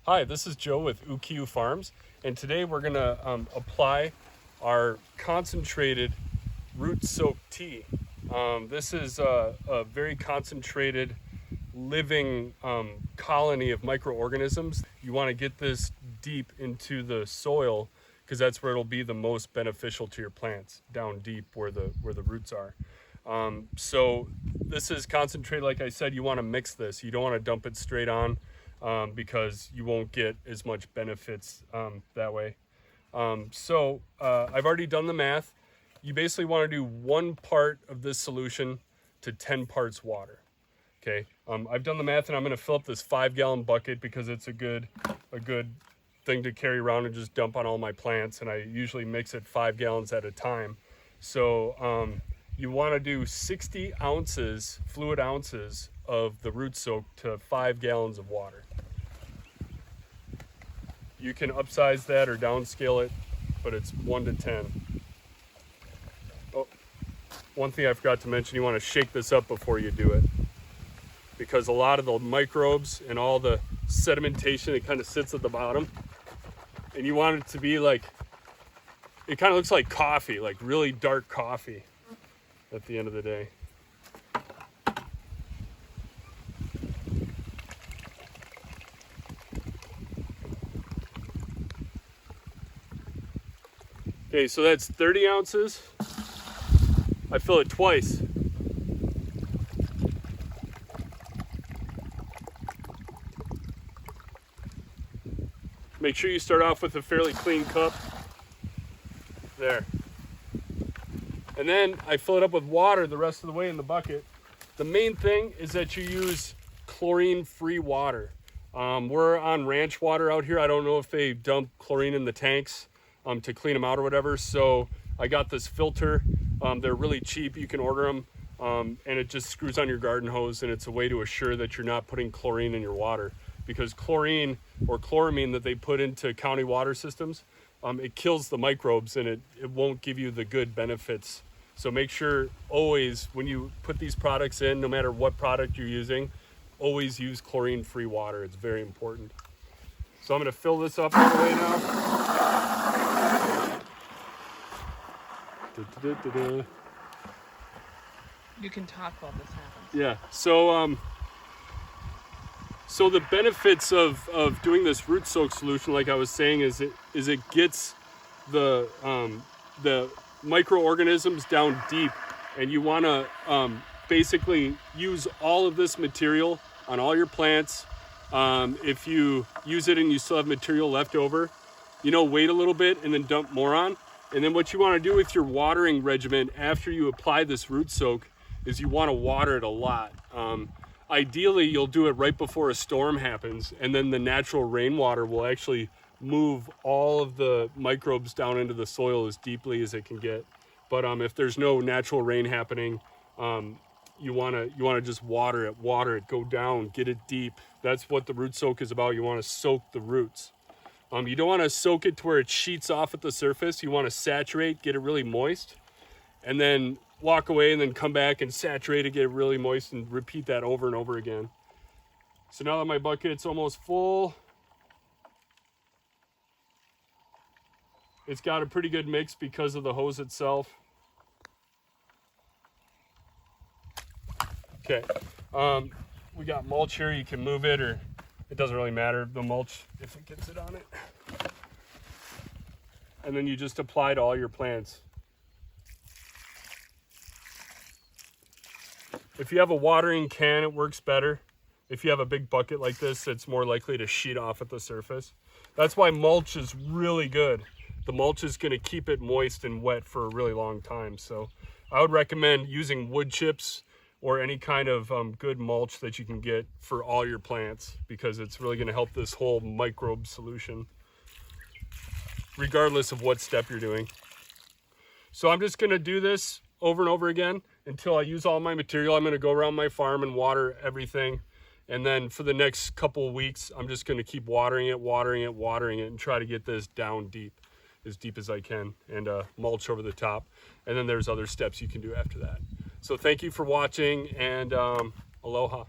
Hi, this is Joe with UQ Farms, and today we're going to apply our concentrated root soak tea. This is a very concentrated living colony of microorganisms. You want to get this deep into the soil because that's where it'll be the most beneficial to your plants, down deep where the roots are. So this is concentrated. Like I said, you want to mix this. You don't want to dump it straight on because you won't get as much benefits that way. I've already done the math. You basically want to do 1 part of this solution to 10 parts water. Okay, I've done the math, and I'm going to fill up this 5-gallon bucket because it's a good thing to carry around and just dump on all my plants, and I usually mix it 5 gallons at a time. So you want to do 60 ounces, fluid ounces of the root soak to 5 gallons of water. You can upsize that or downscale it, but it's 1 to 10. Oh, one thing I forgot to mention, you want to shake this up before you do it, because a lot of the microbes and all the sedimentation, it kind of sits at the bottom, and you want it to be like, it kind of looks like coffee, like really dark coffee at the end of the day. Okay, so that's 30 ounces. I fill it twice. Make sure you start off with a fairly clean cup. There. And then I fill it up with water the rest of the way in the bucket. The main thing is that you use chlorine-free water. We're on ranch water out here. I don't know if they dump chlorine in the tanks to clean them out or whatever. So I got this filter. They're really cheap. You can order them. And it just screws on your garden hose, and it's a way to assure that you're not putting chlorine in your water. Because chlorine or chloramine that they put into county water systems, it kills the microbes, and it won't give you the good benefits. So make sure always when you put these products in, no matter what product you're using, always use chlorine-free water. It's very important. So I'm going to fill this up all the way now. You can talk while this happens. Yeah. So the benefits of doing this root soak solution, like I was saying, is it gets the microorganisms down deep, and you want to basically use all of this material on all your plants. If you use it and you still have material left over, wait a little bit and then dump more on. And then what you want to do with your watering regimen after you apply this root soak is you want to water it a lot. Ideally, you'll do it right before a storm happens, and then the natural rainwater will actually move all of the microbes down into the soil as deeply as it can get. But if there's no natural rain happening, you want to just water it, go down, get it deep. That's what the root soak is about. You want to soak the roots. You don't want to soak it to where it sheets off at the surface. You want to saturate, get it really moist, and then walk away and then come back and saturate it, get it really moist, and repeat that over and over again. So now that my bucket's almost full, it's got a pretty good mix because of the hose itself. Okay, we got mulch here. You can move it, or it doesn't really matter, the mulch, if it gets it on it. And then you just apply to all your plants. If you have a watering can, it works better. If you have a big bucket like this, it's more likely to sheet off at the surface. That's why mulch is really good. The mulch is going to keep it moist and wet for a really long time. So I would recommend using wood chips or any kind of good mulch that you can get for all your plants, because it's really going to help this whole microbe solution, regardless of what step you're doing. So I'm just going to do this over and over again until I use all my material. I'm going to go around my farm and water everything. And then for the next couple of weeks, I'm just going to keep watering it, and try to get this down deep as I can, and mulch over the top. And then there's other steps you can do after that. So thank you for watching, and aloha.